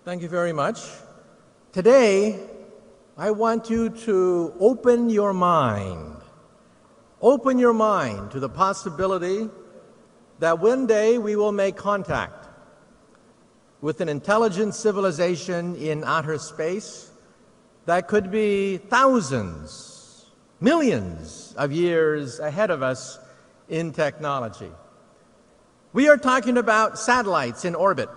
Thank you very much. Today, I want you to open your mind. Open your mind to the possibility that one day we will make contact with an intelligent civilization in outer space that could be thousands, millions of years ahead of us in technology. We are talking about satellites in orbit,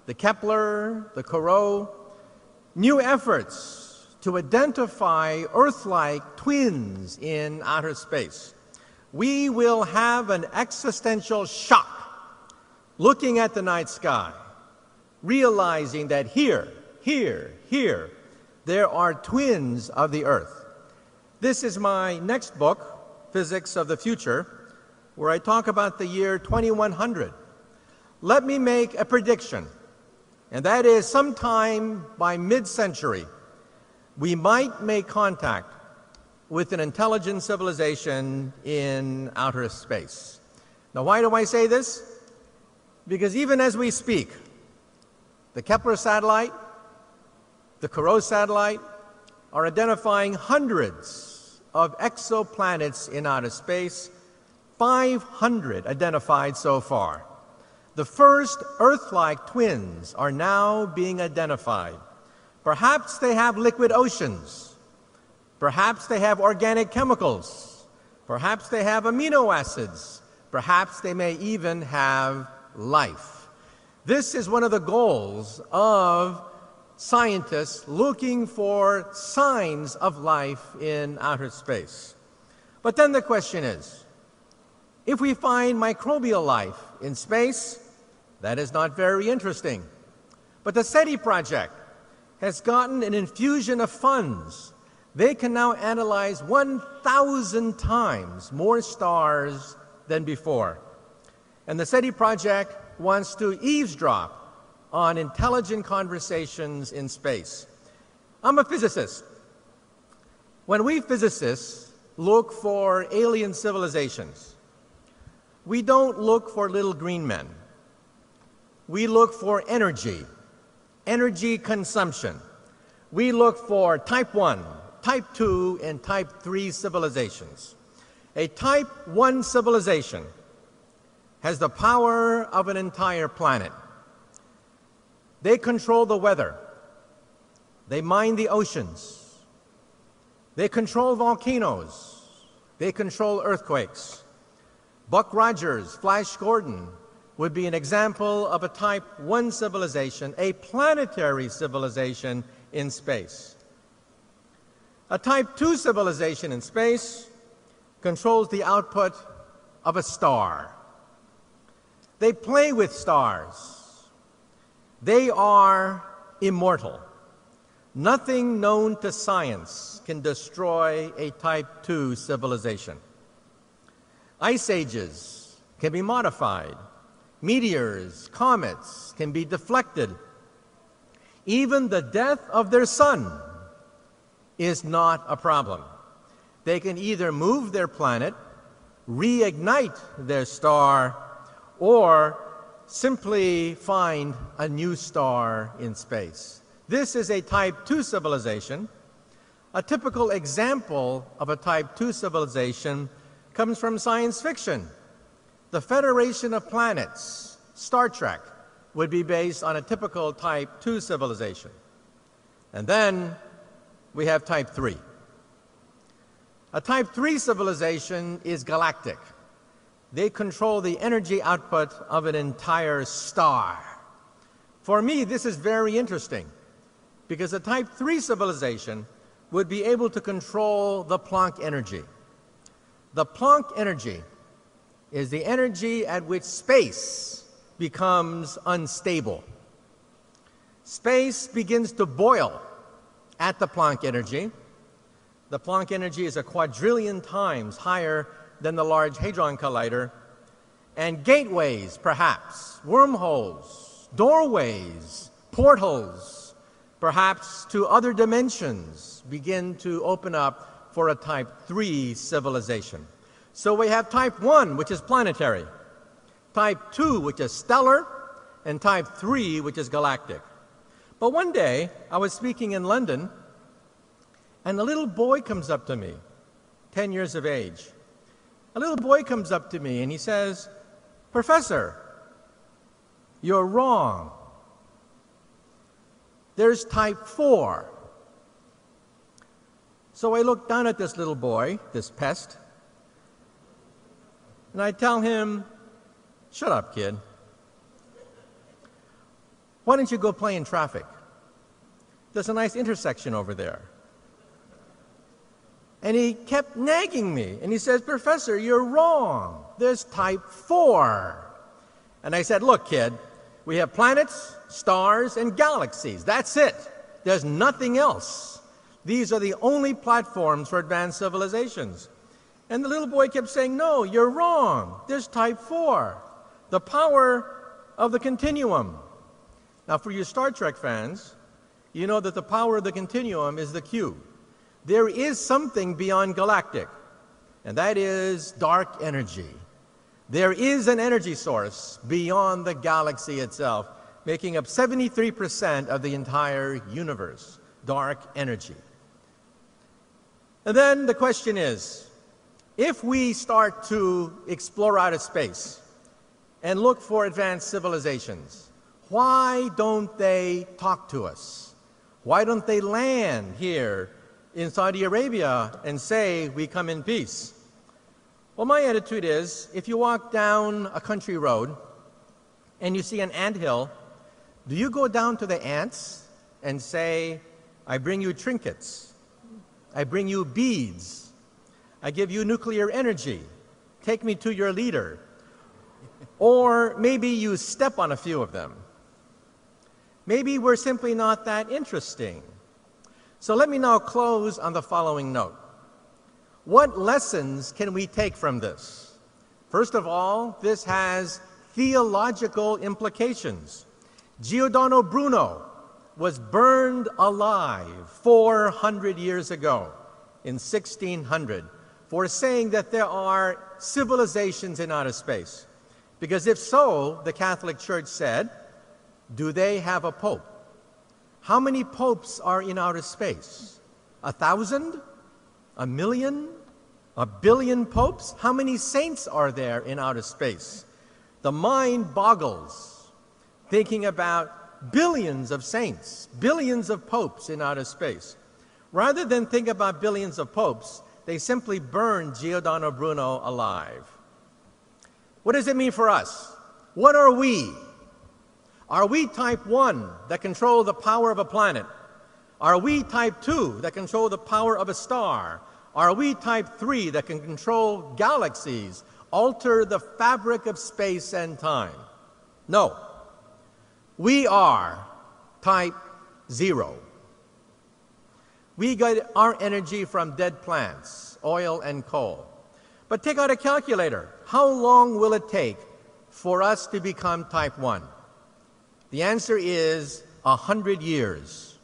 the Kepler, the Corot, new efforts to identify Earth-like twins in outer space. We will have an existential shock looking at the night sky, realizing that here, there are twins of the Earth. This is my next book, Physics of the Future, where I talk about the year 2100. Let me make a prediction, and that is sometime by mid-century, we might make contact with an intelligent civilization in outer space. Now, why do I say this? Because even as we speak, the Kepler satellite, the Corot satellite are identifying hundreds of exoplanets in outer space, 500 identified so far. The first Earth-like twins are now being identified. Perhaps they have liquid oceans. Perhaps they have organic chemicals. Perhaps they have amino acids. Perhaps they may even have life. This is one of the goals of scientists looking for signs of life in outer space. But then the question is, if we find microbial life in space, that is not very interesting. But the SETI project has gotten an infusion of funds. They can now analyze 1,000 times more stars than before. And the SETI project wants to eavesdrop on intelligent conversations in space. I'm a physicist. When we physicists look for alien civilizations, we don't look for little green men. We look for energy consumption. We look for type 1, type 2, and type 3 civilizations. A type 1 civilization has the power of an entire planet. They control the weather. They mine the oceans. They control volcanoes. They control earthquakes. Buck Rogers, Flash Gordon would be an example of a type 1 civilization, a planetary civilization in space. A type 2 civilization in space controls the output of a star. They play with stars. They are immortal. Nothing known to science can destroy a type 2 civilization. Ice ages can be modified. Meteors, comets can be deflected. Even the death of their sun is not a problem. They can either move their planet, reignite their star, or simply find a new star in space. This is a type 2 civilization. A typical example of a type 2 civilization comes from science fiction. The Federation of Planets, Star Trek, would be based on a typical type 2 civilization. And then we have type 3. A type 3 civilization is galactic. They control the energy output of an entire star. For me, this is very interesting because a type 3 civilization would be able to control the Planck energy. The Planck energy is the energy at which space becomes unstable. Space begins to boil at the Planck energy. The Planck energy is a quadrillion times higher than the Large Hadron Collider. And gateways, perhaps, wormholes, doorways, portals, perhaps to other dimensions, begin to open up for a type 3 civilization. So we have type 1, which is planetary, type 2, which is stellar, and type 3, which is galactic. But one day, I was speaking in London, and a little boy comes up to me, 10 years of age. A little boy comes up to me, and he says, "Professor, you're wrong. There's type 4. So I look down at this little boy, this pest, and I tell him, "Shut up, kid. Why don't you go play in traffic? There's a nice intersection over there." And he kept nagging me, and he says, "Professor, you're wrong. There's type 4. And I said, "Look, kid, we have planets, stars, and galaxies. That's it. There's nothing else. These are the only platforms for advanced civilizations." And the little boy kept saying, "No, you're wrong. There's type 4, the power of the continuum." Now, for you Star Trek fans, you know that the power of the continuum is the Q. There is something beyond galactic, and that is dark energy. There is an energy source beyond the galaxy itself, making up 73% of the entire universe, dark energy. And then the question is, if we start to explore outer space and look for advanced civilizations, why don't they talk to us? Why don't they land here in Saudi Arabia and say, "We come in peace"? Well, my attitude is, if you walk down a country road and you see an anthill, do you go down to the ants and say, "I bring you trinkets, I bring you beads, I give you nuclear energy, take me to your leader"? Or maybe you step on a few of them. Maybe we're simply not that interesting. So let me now close on the following note. What lessons can we take from this? First of all, this has theological implications. Giordano Bruno was burned alive 400 years ago in 1600 for saying that there are civilizations in outer space. Because if so, the Catholic Church said, do they have a pope? How many popes are in outer space? 1,000? 1,000,000? 1,000,000,000 popes? How many saints are there in outer space? The mind boggles thinking about billions of saints, billions of popes in outer space. Rather than think about billions of popes, they simply burned Giordano Bruno alive. What does it mean for us? What are we? Are we type 1 that control the power of a planet? Are we type 2 that control the power of a star? Are we type 3 that can control galaxies, alter the fabric of space and time? No. We are type 0. We get our energy from dead plants, oil and coal. But take out a calculator. How long will it take for us to become type 1? The answer is 100 years.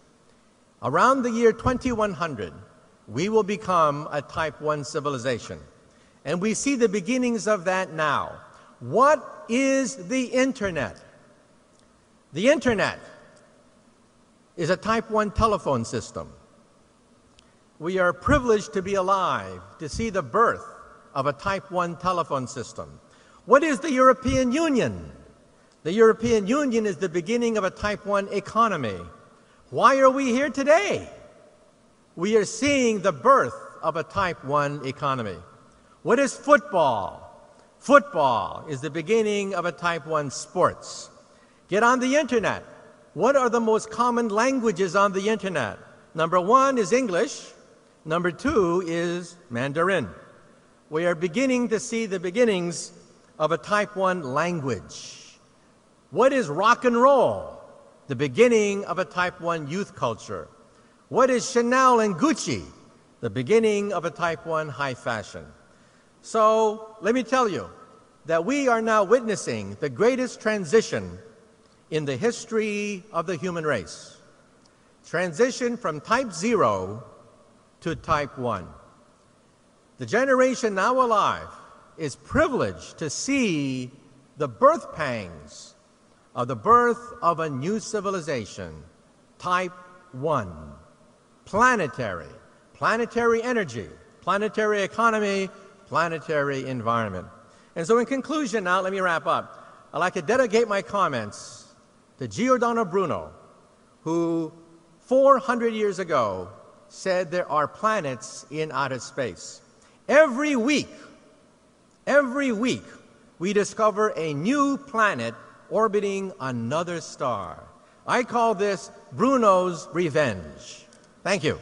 Around the year 2100, we will become a type 1 civilization. And we see the beginnings of that now. What is the Internet? The Internet is a type 1 telephone system. We are privileged to be alive to see the birth of a type 1 telephone system. What is the European Union? The European Union is the beginning of a type 1 economy. Why are we here today? We are seeing the birth of a type 1 economy. What is football? Football is the beginning of a type 1 sports. Get on the Internet. What are the most common languages on the Internet? Number 1 is English. Number 2 is Mandarin. We are beginning to see the beginnings of a type 1 language. What is rock and roll? The beginning of a type 1 youth culture. What is Chanel and Gucci? The beginning of a type 1 high fashion. So let me tell you that we are now witnessing the greatest transition in the history of the human race. Transition from type 0 to type 1. The generation now alive is privileged to see the birth pangs of the birth of a new civilization, Type 1, planetary, planetary energy, planetary economy, planetary environment. And so in conclusion now, let me wrap up. I'd like to dedicate my comments to Giordano Bruno, who 400 years ago said there are planets in outer space. Every week, we discover a new planet orbiting another star. I call this Bruno's revenge. Thank you.